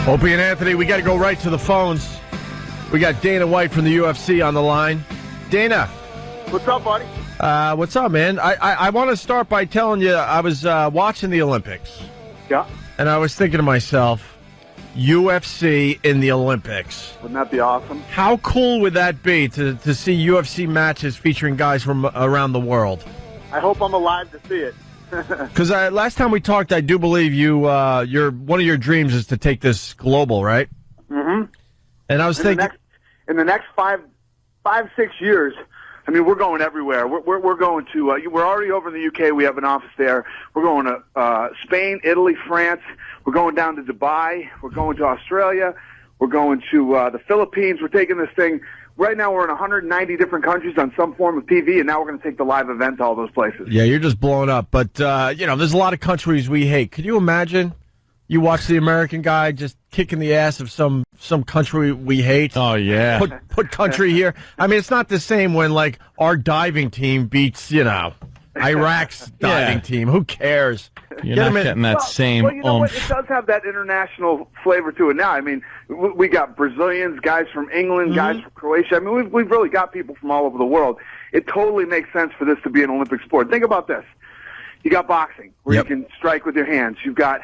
Opie and Anthony, we got to go right to the phones. We got Dana White from the UFC on the line. Dana. What's up, buddy? What's up, man? I want to start by telling you I was watching the Olympics. Yeah. And I was thinking to myself, UFC in the Olympics. Wouldn't that be awesome? How cool would that be to see UFC matches featuring guys from around the world? I hope I'm alive to see it. Because last time we talked, I do believe one of your dreams is to take this global, right? Mm-hmm. And I was thinking, in the next 5, 6 years, I mean, we're going everywhere. We're going to. We're already over in the UK. We have an office there. We're going to Spain, Italy, France. We're going down to Dubai. We're going to Australia. We're going to the Philippines. We're taking this thing. Right now, we're in 190 different countries on some form of TV, and now we're going to take the live event to all those places. Yeah, you're just blowing up. But, there's a lot of countries we hate. Could you imagine you watch the American guy just kicking the ass of some country we hate? Oh, yeah. Put country here. I mean, it's not the same when, like, our diving team beats, Iraq's diving team. Who cares? You're not getting that same you know what? It does have that international flavor to it now. I mean, we got Brazilians, guys from England, guys from Croatia. I mean, we've really got people from all over the world. It totally makes sense for this to be an Olympic sport. Think about this. You got boxing, where you can strike with your hands. You've got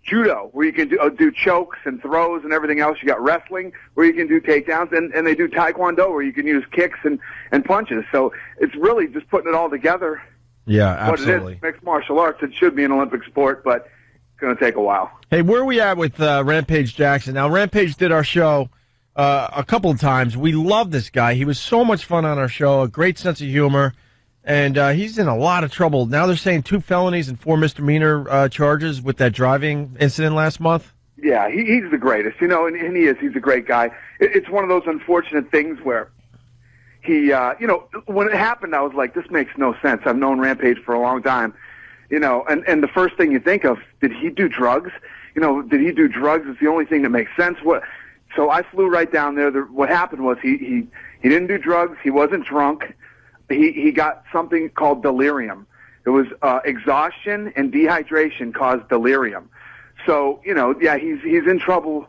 judo, where you can do chokes and throws and everything else. You got wrestling, where you can do takedowns, and they do taekwondo, where you can use kicks and punches. So it's really just putting it all together. Yeah, absolutely. What it is, mixed martial arts. It should be an Olympic sport, but it's going to take a while. Hey, where are we at with Rampage Jackson? Now, Rampage did our show a couple of times. We love this guy. He was so much fun on our show, a great sense of humor, and he's in a lot of trouble. Now they're saying 2 felonies and 4 misdemeanor charges with that driving incident last month. Yeah, he's the greatest, and he is. He's a gret guy. It's one of those unfortunate things where he, when it happened, I was like, this makes no sense. I've known Rampage for a long time, and the first thing you think of, did he do drugs? Did he do drugs? It's the only thing that makes sense. So I flew right down there. What happened was he didn't do drugs. He wasn't drunk. He got something called delirium. It was exhaustion and dehydration caused delirium. So, he's in trouble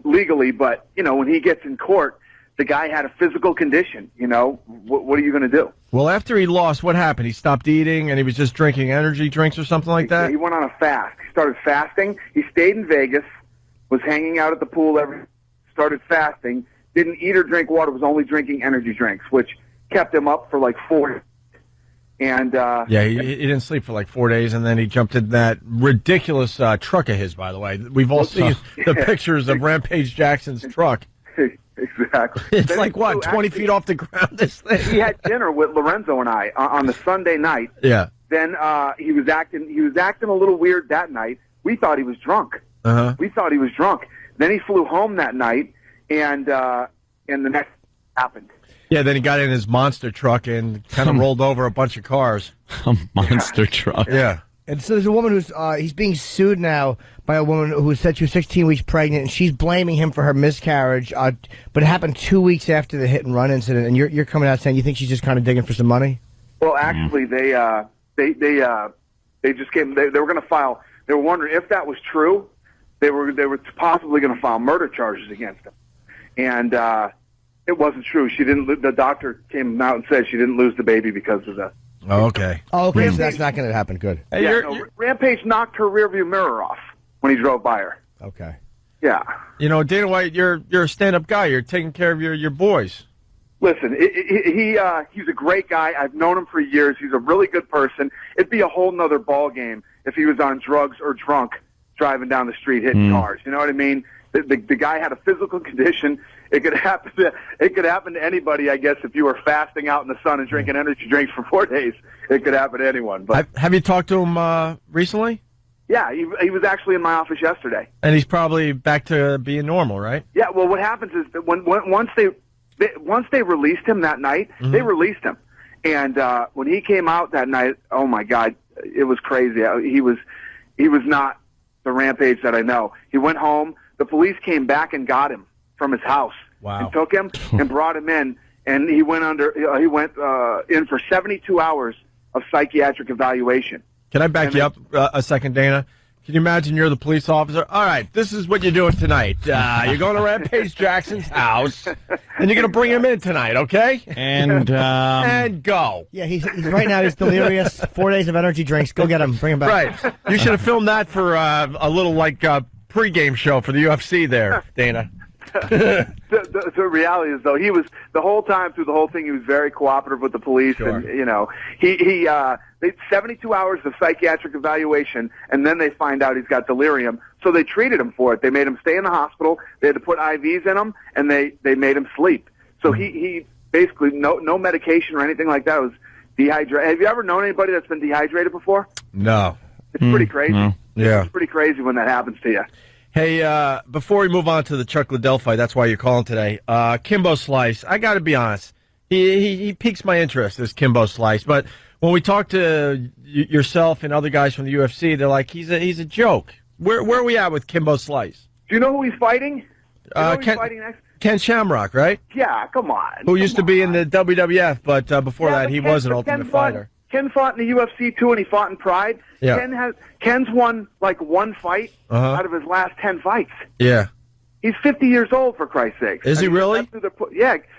legally, but, when he gets in court, the guy had a physical condition, what are you going to do? Well, after he lost, what happened? He stopped eating and he was just drinking energy drinks or something like that? He went on a fast. He started fasting. He stayed in Vegas, was hanging out at the pool started fasting, didn't eat or drink water, was only drinking energy drinks, which kept him up for like 4 days. And he didn't sleep for like 4 days, and then he jumped in that ridiculous truck of his, by the way. We've all seen the pictures of Rampage Jackson's truck. Exactly. It's like, 20 feet off the ground, this thing? He had dinner with Lorenzo and I on the Sunday night. Yeah. Then he was acting a little weird that night. We thought he was drunk. Uh-huh. We thought he was drunk. Then he flew home that night, and the next happened. Yeah, then he got in his monster truck and kind of rolled over a bunch of cars. A monster truck. Yeah. And so there's a woman who's he's being sued now by a woman who said she was 16 weeks pregnant, and she's blaming him for her miscarriage. But it happened 2 weeks after the hit and run incident, and you're coming out saying you think she's just kind of digging for some money. Well, actually, they just came. They were going to file. They were wondering if that was true. They were possibly going to file murder charges against him, and it wasn't true. She didn't. The doctor came out and said she didn't lose the baby because of the. Oh, okay. Oh, okay. So that's not going to happen. Good. Hey, Rampage knocked her rearview mirror off when he drove by her. Okay. Yeah. Dana White, you're a stand-up guy. You're taking care of your boys. Listen, he's a great guy. I've known him for years. He's a really good person. It'd be a whole nother ball game if he was on drugs or drunk driving down the street hitting cars. You know what I mean? The guy had a physical condition. It could happen to anybody, I guess, if you were fasting out in the sun and drinking energy drinks for 4 days. It could happen to anyone. But have you talked to him recently? Yeah, he was actually in my office yesterday. And he's probably back to being normal, right? Yeah. Well, what happens is that once they released him that night, they released him, and when he came out that night, oh my God, it was crazy. He was not the Rampage that I know. He went home. The police came back and got him from his house. Wow. And took him and brought him in, and he went in for 72 hours of psychiatric evaluation. Can I back you up a second, Dana? Can you imagine you're the police officer? All right, this is what you're doing tonight. You're going to Rampage Jackson's house, and you're going to bring him in tonight, okay? And And go. Yeah, he's right now. He's delirious. 4 days of energy drinks. Go get him. Bring him back. Right. You should have filmed that for a little pregame show for the UFC there, Dana. The reality is, though, he was the whole time through the whole thing. He was very cooperative with the police, Sure. and they 72 hours of psychiatric evaluation, and then they find out he's got delirium. So they treated him for it. They made him stay in the hospital. They had to put IVs in him, and they made him sleep. So he basically no medication or anything like that. It was dehydrated. Have you ever known anybody that's been dehydrated before? No. It's pretty crazy. no. Yeah. It's pretty crazy when that happens to you. Hey, before we move on to the Chuck Liddell fight, that's why you're calling today. Kimbo Slice, I got to be honest. He piques my interest, this Kimbo Slice. But when we talk to yourself and other guys from the UFC, they're like, he's a joke. Where are we at with Kimbo Slice? Do you know who he's fighting? Who's Ken, fighting next? Ken Shamrock, right? Yeah, come on. Who used to be in the WWF, but before that, he was an Ultimate Fighter. Ken fought in the UFC too, and he fought in Pride. Yeah. Ken's won like one fight out of his last 10 fights. Yeah. He's 50 years old, for Christ's sake. Is he really?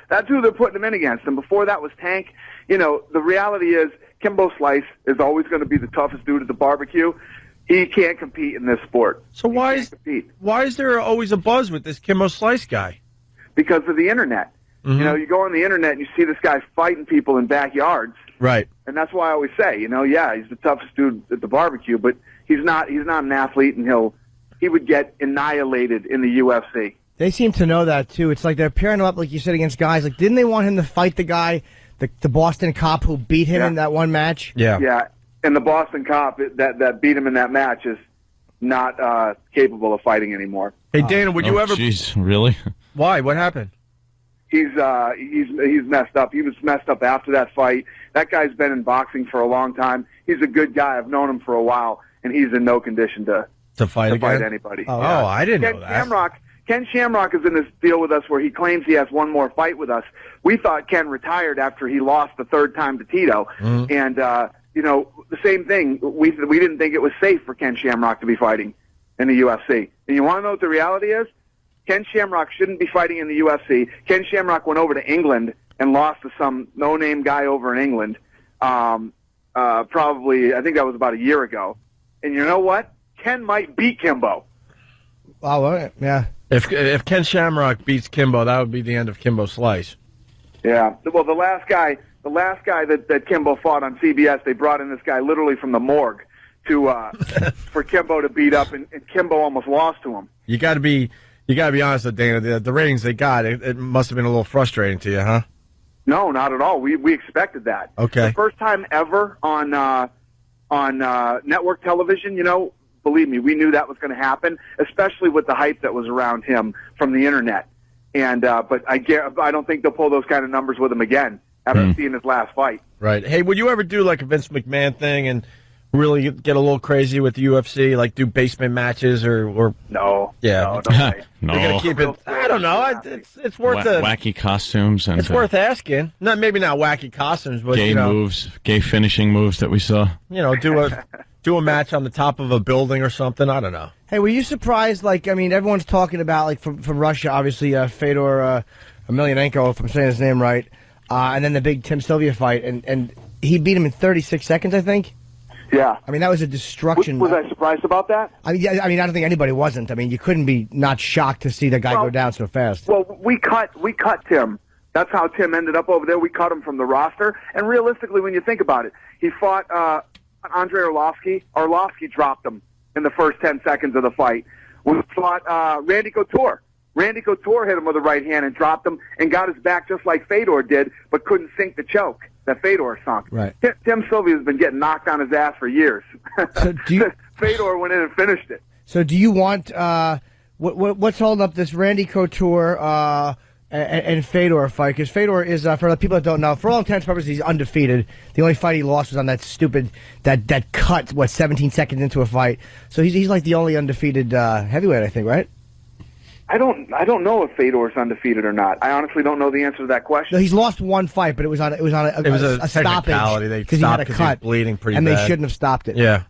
That's who they're putting him in against. And before that was Tank. You know, the reality is Kimbo Slice is always going to be the toughest dude at the barbecue. He can't compete in this sport. So why is there always a buzz with this Kimbo Slice guy? Because of the internet. Mm-hmm. You know, you go on the internet and you see this guy fighting people in backyards. Right. And that's why I always say, he's the toughest dude at the barbecue, but he's not an athlete, and he would get annihilated in the UFC. They seem to know that too. It's like they're pairing him up, like you said, against guys. Like, didn't they want him to fight the guy, the Boston cop who beat him in that one match? Yeah. Yeah. And the Boston cop that beat him in that match is not capable of fighting anymore. Hey, Dana, would you ever? Jeez, really? Why? What happened? He's messed up. He was messed up after that fight. That guy's been in boxing for a long time. He's a good guy. I've known him for a while, and he's in no condition to fight anybody. Oh, I didn't know that. Ken Shamrock is in this deal with us where he claims he has one more fight with us. We thought Ken retired after he lost the third time to Tito, and the same thing. We didn't think it was safe for Ken Shamrock to be fighting in the UFC. And you want to know what the reality is? Ken Shamrock shouldn't be fighting in the UFC. Ken Shamrock went over to England and lost to some no-name guy over in England. Probably, I think that was about a year ago. And you know what? Ken might beat Kimbo. Oh, yeah. If Ken Shamrock beats Kimbo, that would be the end of Kimbo Slice. Yeah. Well, the last guy that Kimbo fought on CBS, they brought in this guy literally from the morgue for Kimbo to beat up, and Kimbo almost lost to him. You got to be honest with Dana. The ratings they got, it must have been a little frustrating to you, huh? No, not at all. We expected that. Okay. The first time ever on network television, believe me, we knew that was going to happen, especially with the hype that was around him from the internet. And but I don't think they'll pull those kind of numbers with him again after seeing his last fight. Right. Hey, would you ever do like a Vince McMahon thing and really get a little crazy with the UFC, like do basement matches or no? Yeah. No way. No. You're gonna keep it. I don't know. It's worth wacky costumes and it's worth asking. Maybe not wacky costumes, but gay moves, gay finishing moves that we saw. Do a match on the top of a building or something. I don't know. Hey, were you surprised? Everyone's talking about from Russia, obviously Fedor Emelianenko, if I'm saying his name right, and then the big Tim Sylvia fight, and he beat him in 36 seconds, I think. Yeah. I mean, that was a destruction. Was I surprised about that? I mean, I don't think anybody wasn't. I mean, you couldn't be not shocked to see the guy go down so fast. Well, we cut Tim. That's how Tim ended up over there. We cut him from the roster. And realistically, when you think about it, he fought Andrei Arlovsky. Arlovsky dropped him in the first 10 seconds of the fight. We fought Randy Couture. Randy Couture hit him with a right hand and dropped him and got his back just like Fedor did, but couldn't sink the choke that Fedor sunk. Right. Tim Sylvia's been getting knocked on his ass for years. So Fedor went in and finished it. So do you want what's holding up this Randy Couture and Fedor fight? Because Fedor is, for the people that don't know, for all intents and purposes, he's undefeated. The only fight he lost was on that stupid that cut 17 seconds into a fight. So he's like the only undefeated heavyweight, I think, right? I don't know if Fedor's undefeated or not. I honestly don't know the answer to that question. No, he's lost one fight, but it was on a stoppage They because he had a cut, bleeding pretty and bad. they shouldn't have stopped it. Yeah.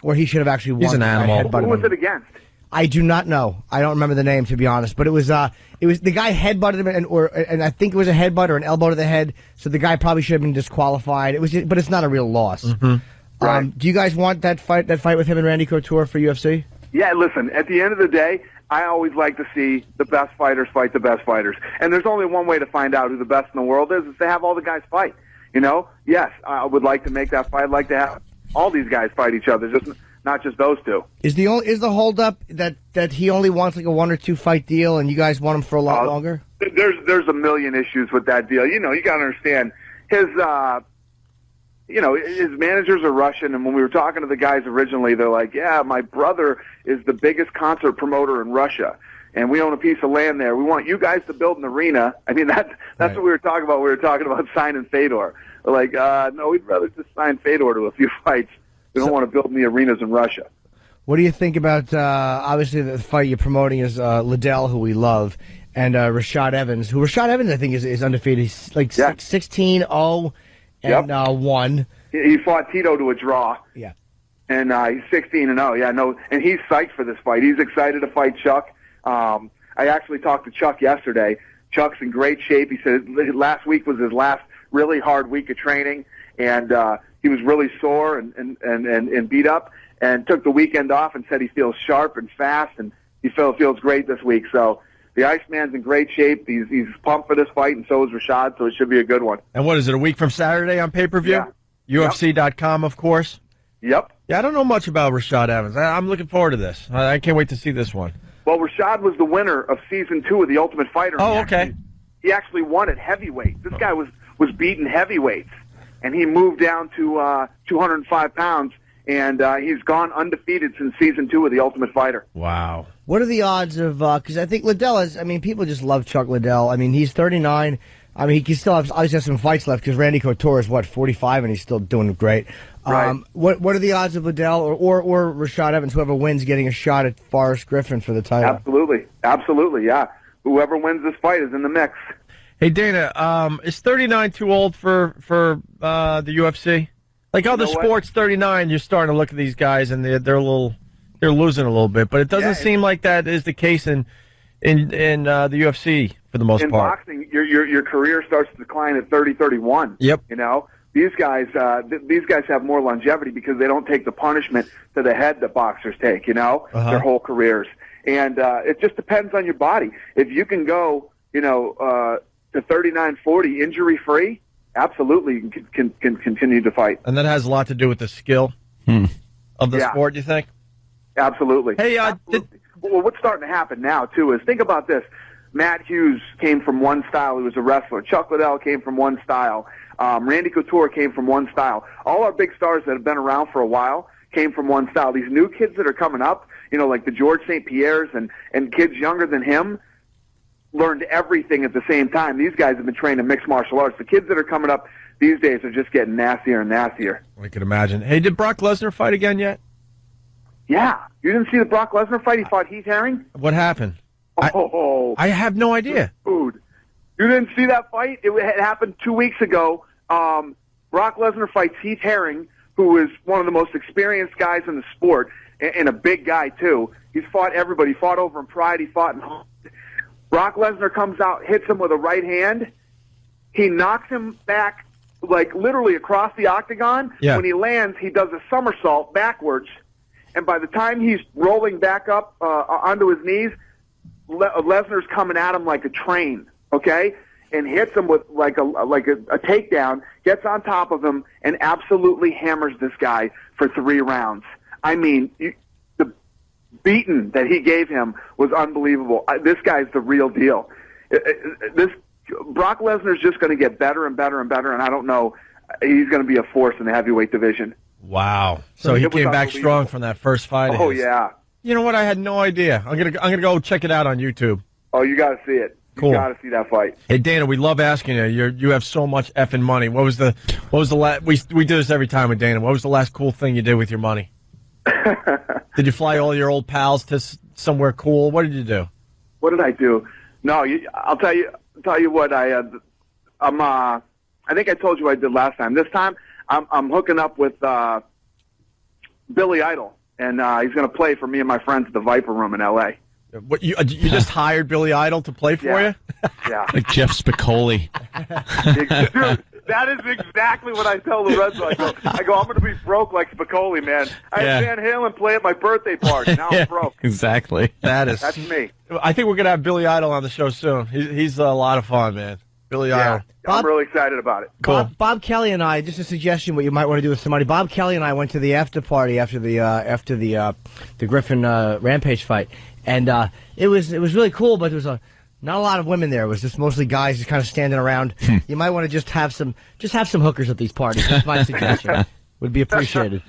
Where he should have actually won. He's an animal. Who was it against? I do not know. I don't remember the name, to be honest. But it was the guy headbutted him, and I think it was a headbutt or an elbow to the head. So the guy probably should have been disqualified. But it's not a real loss. Mm-hmm. Right. Do you guys want that fight with him and Randy Couture for UFC? Yeah, listen, at the end of the day, I always like to see the best fighters fight the best fighters. And there's only one way to find out who the best in the world is to have all the guys fight. You know? Yes, I would like to make that fight. I'd like to have all these guys fight each other, not just those two. Is the holdup that he only wants like a 1 or 2 fight deal and you guys want him for a lot longer? There's a million issues with that deal. You know, you got to understand his his managers are Russian, and when we were talking to the guys originally, they're like, yeah, my brother is the biggest concert promoter in Russia, and we own a piece of land there. We want you guys to build an arena. I mean, that's right. What we were talking about. We were talking about signing Fedor. We're like, no, we'd rather just sign Fedor to a few fights. We don't want to build the arenas in Russia. What do you think about, obviously, the fight you're promoting is Liddell, who we love, and Rashad Evans, who Rashad Evans, I think, is undefeated. He's like 16-0. And 1. He fought Tito to a draw. Yeah. And he's 16-0. Yeah, no, and he's psyched for this fight. He's excited to fight Chuck. I actually talked to Chuck yesterday. Chuck's in great shape. He said last week was his last really hard week of training, and he was really sore and beat up, and took the weekend off and said he feels sharp and fast, and he feels great this week. So the Iceman's in great shape. He's pumped for this fight, and so is Rashad, so it should be a good one. And what is it, a week from Saturday on pay-per-view? Yeah. UFC.com, of course? Yep. Yeah, I don't know much about Rashad Evans. I'm looking forward to this. I can't wait to see this one. Well, Rashad was the winner of Season 2 of The Ultimate Fighter. Oh, okay. He actually won at heavyweight. This guy was beating heavyweights, and he moved down to 205 pounds, and he's gone undefeated since Season 2 of The Ultimate Fighter. Wow. What are the odds of, because I think Liddell is, I mean, people just love Chuck Liddell. I mean, he's 39. I mean, he can still obviously have some fights left because Randy Couture is, 45, and he's still doing great. Right. What are the odds of Liddell or Rashad Evans, whoever wins, getting a shot at Forrest Griffin for the title? Absolutely, yeah. Whoever wins this fight is in the mix. Hey, Dana, is 39 too old for the UFC? Like other sports, 39, you're starting to look at these guys, and they're losing a little bit. But it doesn't seem like that is the case in the UFC for the most part. In boxing, your career starts to decline at 30, 31. Yep. You know, these guys have more longevity because they don't take the punishment to the head that boxers take. You know, their whole careers, and it just depends on your body. If you can go, to 39, 40 injury free, absolutely you can continue to fight. And that has a lot to do with the skill of the sport, you think? Absolutely. Hey, well, what's starting to happen now, too, is think about this. Matt Hughes came from one style. He was a wrestler. Chuck Liddell came from one style. Randy Couture came from one style. All our big stars that have been around for a while came from one style. These new kids that are coming up, like the George St. Pierre's and kids younger than him, learned everything at the same time. These guys have been trained in mixed martial arts. The kids that are coming up these days are just getting nastier and nastier. I can imagine. Hey, did Brock Lesnar fight again yet? Yeah. You didn't see the Brock Lesnar fight? He fought Heath Herring? What happened? I have no idea. Food. You didn't see that fight? It had happened 2 weeks ago. Brock Lesnar fights Heath Herring, who is one of the most experienced guys in the sport, and a big guy, too. He's fought everybody. He fought over in Pride. He fought in... Brock Lesnar comes out, hits him with a right hand. He knocks him back, like literally across the octagon. Yeah. When he lands, he does a somersault backwards. And by the time he's rolling back up onto his knees, Lesnar's coming at him like a train, okay? And hits him with like a takedown, gets on top of him, and absolutely hammers this guy for 3 rounds. I mean, the beating that he gave him was unbelievable. This guy's the real deal. Brock Lesnar's just going to get better and better and better, and I don't know. He's going to be a force in the heavyweight division. Wow! So he came back strong from that first fight. Oh yeah. You know what? I had no idea. I'm gonna go check it out on YouTube. Oh, you got to see it. Cool. You got to see that fight. Hey Dana, we love asking you. You have so much effing money. What was the last? We do this every time with Dana. What was the last cool thing you did with your money? Did you fly all your old pals to somewhere cool? What did you do? What did I do? No, I'll tell you what I think I told you what I did last time. This time I'm hooking up with Billy Idol, and he's going to play for me and my friends at the Viper Room in L.A. What you just hired Billy Idol to play for you? Yeah. Like Jeff Spocoli. Dude, that is exactly what I tell the Red Sox. I go, I'm going to be broke like Spocoli, man. I had Van Halen play at my birthday party. Now I'm broke. Exactly. That's me. I think we're going to have Billy Idol on the show soon. He's a lot of fun, man. Billy Idol. I'm really excited about it. Cool. Bob Kelly and I, just a suggestion what you might want to do with somebody. Bob Kelly and I went to the after party after the Griffin Rampage fight, and it was really cool. But there was not a lot of women there. It was just mostly guys just kind of standing around. You might want to just have some hookers at these parties. That's my suggestion. Would be appreciated.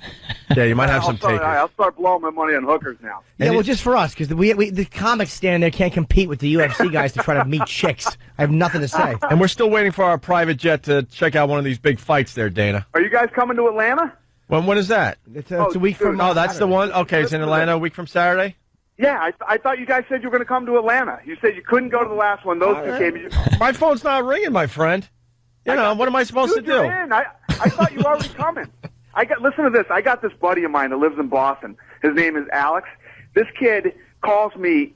Yeah, you might have some takers. I'll start blowing my money on hookers now. Yeah, well, just for us, because the comics stand there can't compete with the UFC guys to try to meet chicks. I have nothing to say. And we're still waiting for our private jet to check out one of these big fights there, Dana. Are you guys coming to Atlanta? When is that? It's a week from. Oh, that's the one? Okay, it's in Atlanta a week from Saturday? Yeah, I thought you guys said you were going to come to Atlanta. You said you couldn't go to the last one. Those two came. My phone's not ringing, my friend. What am I supposed to do? You're in. I thought you were already coming. Listen to this. I got this buddy of mine that lives in Boston. His name is Alex. This kid calls me.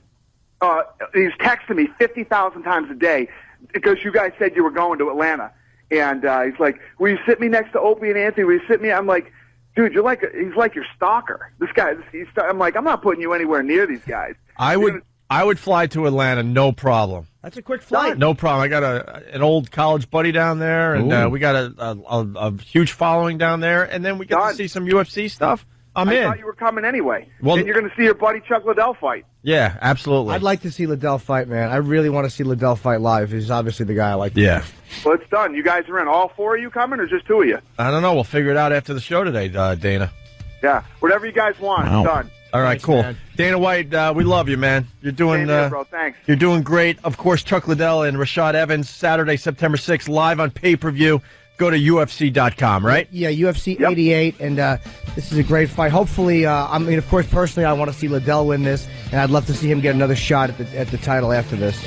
He's texting me 50,000 times a day because you guys said you were going to Atlanta, and he's like, "Will you sit me next to Opie and Anthony? Will you sit me?" I'm like, "Dude, he's like your stalker. This guy." I'm like, "I'm not putting you anywhere near these guys." I would fly to Atlanta, no problem. That's a quick flight. No problem. I got an old college buddy down there, and we got a huge following down there, and then we get to see some UFC stuff. I thought you were coming anyway. Well, and you're going to see your buddy Chuck Liddell fight. Yeah, absolutely. I'd like to see Liddell fight, man. I really want to see Liddell fight live. He's obviously the guy I like. Yeah. Well, it's done. You guys are in. All four of you coming, or just two of you? I don't know. We'll figure it out after the show today, Dana. Yeah, whatever you guys want. Wow. It's done. All right, Thanks, cool. Man. Dana White, we love you, man. You're doing, bro. Thanks. You're doing great. Of course, Chuck Liddell and Rashad Evans, Saturday, September 6th, live on pay-per-view. Go to UFC.com, right? Yeah, UFC 88, and this is a great fight. Hopefully, of course, personally, I want to see Liddell win this, and I'd love to see him get another shot at the title after this.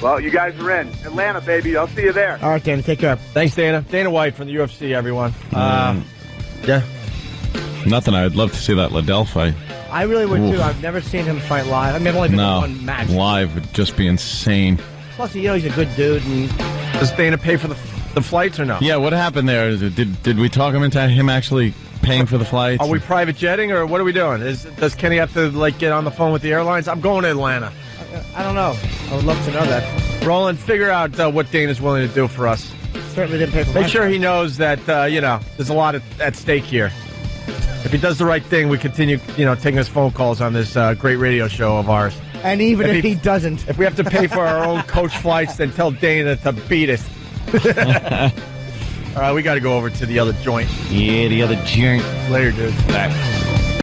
Well, you guys are in. Atlanta, baby. I'll see you there. All right, Dana. Take care. Thanks, Dana. Dana White from the UFC, everyone. Yeah. Nothing. I'd love to see that Liddell fight. I really would, too. I've never seen him fight live. I mean, I've only been to one match. Live would just be insane. Plus, he's a good dude. And does Dana pay for the flights or no? Yeah, what happened there? Did we talk him into him actually paying for the flights? Are we private jetting, or what are we doing? Does Kenny have to get on the phone with the airlines? I'm going to Atlanta. I don't know. I would love to know that. Roland, figure out what Dana's willing to do for us. Certainly didn't pay for Make sure he knows that, there's a lot at stake here. If he does the right thing, we continue, taking his phone calls on this great radio show of ours. And even if he doesn't. If we have to pay for our own coach flights, then tell Dana to beat us. All right, we got to go over to the other joint. Yeah, the other joint. Later, dude. Back.